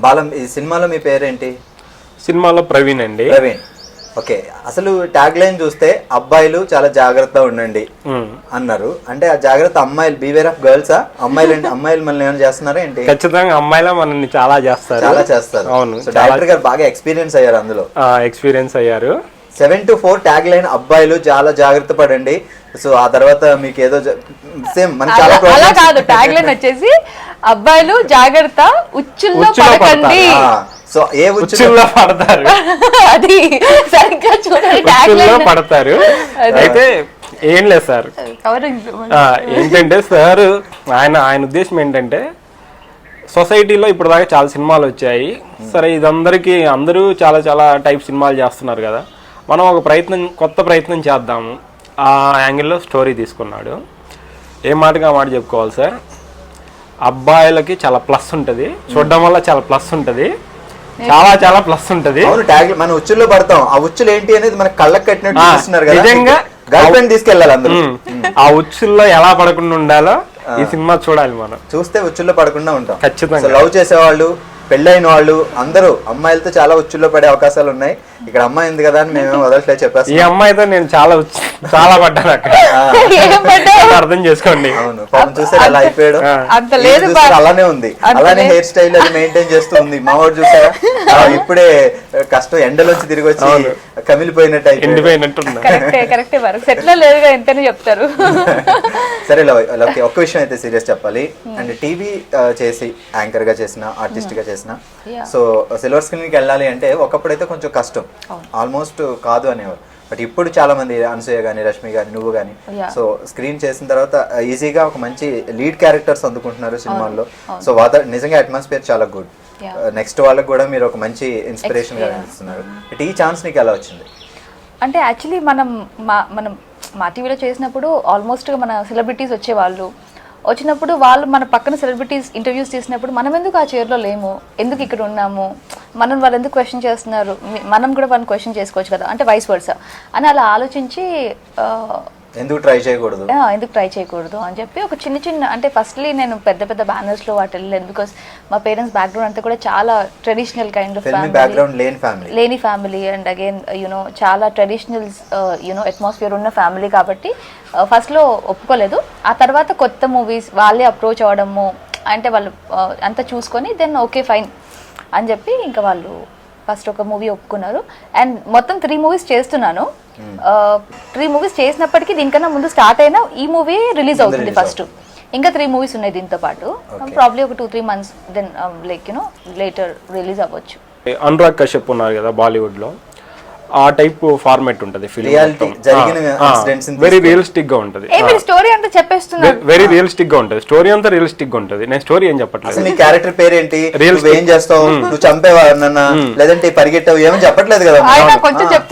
బాలం ఈ సినిమాలో మీ పేరేంటి? సినిమాలో ప్రవీణ్ అండి. ప్రవీణ్. ఓకే, అసలు ట్యాగ్ లైన్ చూస్తే అబ్బాయిలు చాలా జాగ్రత్తగా ఉండండి అన్నారు. అంటే ఆ జాగ్రత్త అమ్మాయిలు బీవేర్ ఆఫ్ గర్ల్సా? అమ్మాయిలు మనల్ని ఏమైనా చేస్తున్నారా ఏంటి? ఖచ్చితంగా అమ్మాయిల మనల్ని చాలా చేస్తారు. అవును. సో డైరెక్టర్ గారు బాగా ఎక్స్పీరియన్స్ అయ్యారు అందులో. ఎక్స్పీరియన్స్ అయ్యారు. 7 to 4 ట్యాగ్ లైన్ అబ్బాయిలు చాలా జాగ్రత్త పడండి. సో ఆ తర్వాత మీకు ఏదో సేమ్ మన చాలా అలా కాదు, ట్యాగ్ లైన్ వచ్చేసి అబ్బాయిలు జాగ్రత్త ఉచ్చుల్లో పడకండి. సో ఏ ఉచ్చుల్లో పడతారు అది సరిగ్గా చూడండి, ట్యాగ్ లైన్ పడతారు. అయితే ఏం లేదు సార్, ఏంటంటే సార్ ఆయన ఉద్దేశం ఏంటంటే సొసైటీలో ఇప్పుడు దాకా చాలా సినిమాలు వచ్చాయి. సరే ఇది అందరూ చాలా చాలా టైప్ సినిమాలు చేస్తున్నారు కదా, మనం ఒక కొత్త ప్రయత్నం చేద్దాము. ఆ యాంగిల్లో స్టోరీ తీసుకున్నాడు. ఏ మాటగా మాట చెప్పుకోవాలి సార్, అబ్బాయిలకి చాలా ప్లస్ ఉంటుంది, చూడడం వల్ల చాలా ప్లస్ ఉంటుంది, చాలా చాలా ప్లస్ ఉంటుంది. మన ఉచ్చుల్లో పడతాం, ఆ ఉచ్చులు ఏంటి అనేది మన కళ్ళకి కట్టినట్టు చూస్తున్నారు కదా. నిజంగా గర్ల్ ఫ్రెండ్ తీసుకెళ్ళాలి అందరూ. ఆ ఉచ్చుల్లో ఎలా పడకుండా ఉండాలో ఈ సినిమా చూడాలి. మనం చూస్తే ఉచ్చుల్లో పడకుండా ఉంటాం ఖచ్చితంగా. లవ్ చేసేవాళ్ళు, పెళ్ళైన వాళ్ళు అందరూ అమ్మాయిలతో చాలా ఉచ్చుల్లో పడే అవకాశాలు ఉన్నాయి. ఇక్కడ అమ్మాయి ఉంది కదా అని మేమేం వదలట్లేదు చెప్పేసి. ఈ అమ్మాయితో నేను చాలా పడ్డాను అక్కడ, అర్థం చేసుకోండి. అవును, పాపం చూసారు అలా అయిపోయాడు. అలానే ఉంది, అలానే హెయిర్ స్టైల్ అది మెయింటైన్ చేస్తూ ఉంది. మావాడు చూసారా ఇప్పుడే కష్టం ఎండలోంచి తిరిగి వచ్చి కమిలిపోయినట్టు చెప్తారు. సరే ఒక్క విషయం అయితే సీరియస్ చెప్పాలి. అండ్ టీవీ చేసి యాంకర్ గా చేసిన, ఆర్టిస్ట్ గా చేసిన, సో సిల్వర్ స్క్రీన్ కి వెళ్ళాలి అంటే ఒకప్పుడైతే కొంచెం కష్టం, ఆల్మోస్ట్ కాదు అనేవారు. బట్ ఇప్పుడు చాలా మంది, అనసూయ గానీ, రష్మి గానీ, నువ్వు గానీ, సో స్క్రీన్ చేసిన తర్వాత ఈజీగా ఒక మంచి లీడ్ క్యారెక్టర్స్ అందుకుంటున్నారు సినిమాల్లో. సో నిజంగా అట్మాస్ఫియర్ చాలా గుడ్. నెక్స్ట్ వాళ్ళకి కూడా మీరు ఒక మంచి ఇన్స్పిరేషన్ గా అనిపిస్తున్నారు. ఈ ఛాన్స్ నీకు ఎలా వచ్చింది? అంటే యాక్చువల్లీ మనం మా టీవీలో చేసినప్పుడు ఆల్మోస్ట్ మన సెలబ్రిటీస్ వచ్చేవాళ్ళు. వచ్చినప్పుడు వాళ్ళు మన పక్కన సెలబ్రిటీస్ ఇంటర్వ్యూస్ చేసినప్పుడు మనం ఎందుకు ఆ చైర్లో లేము, ఎందుకు ఇక్కడ ఉన్నాము, వాళ్ళు ఎందుకు క్వశ్చన్ చేస్తున్నారు, మనం కూడా వాళ్ళని క్వశ్చన్ చేసుకోవచ్చు కదా, అంటే వైస్ వర్సా అని అలా ఆలోచించి ఎందుకు ట్రై చేయకూడదు అని చెప్పి ఒక చిన్న అంటే ఫస్ట్లీ నేను పెద్ద బ్యానర్స్లో వాటి వెళ్ళలేదు. బికాస్ మా పేరెంట్స్ బ్యాక్గ్రౌండ్ అంతా కూడా చాలా ట్రెడిషనల్ కైండ్ ఆఫ్ లేని ఫ్యామిలీ అండ్ అగైన్ చాలా ట్రెడిషనల్ అట్మాస్ఫియర్ ఉన్న ఫ్యామిలీ కాబట్టి ఫస్ట్లో ఒప్పుకోలేదు. ఆ తర్వాత కొత్త మూవీస్ వాళ్ళే అప్రోచ్ అవ్వడము, అంటే వాళ్ళు అంతా చూసుకొని దెన్ ఓకే ఫైన్ అని చెప్పి ఇంకా వాళ్ళు ఫస్ట్ ఒక మూవీ ఒప్పుకున్నారు. అండ్ మొత్తం 3 మూవీస్ చేస్తున్నాను. 3 మూవీస్ చేసినప్పటికీ దీనికన్నా ముందు స్టార్ట్ అయినా ఈ మూవీ రిలీజ్ అవుతుంది ఫస్ట్. ఇంకా 3 మూవీస్ ఉన్నాయి దీంతో పాటు. ప్రాబ్లీ ఒక 2-3 months దెన్ లేటర్ రిలీజ్ అవ్వచ్చు. అనురాగ్ కశ్యప్ ఉన్నారు కదా బాలీవుడ్ లో, ఆ టైప్ ఫార్మాట్ ఉంటది ఫిల్మ్, వెరీ రియలిస్టిక్ గా ఉంటది. స్టోరీ అంతా చెప్పేస్తున్నా, వెరీ రియలిస్టిక్ గా ఉంటది. స్టోరీ అంతా రియలిస్టిక్ గా ఉంటది. నేను స్టోరీ ఏం చెప్పట్లేదు. నీ క్యారెక్టర్ పేరేంటి, ఏం చేస్తావు, నువ్వు చంపేవా నన్ను, లేదంటే పరిగెట్టావు, ఏమని చెప్పట్లేదు కదా.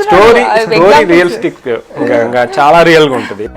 స్టోరీ రియలిస్టిక్, చాలా రియల్ గా ఉంటది.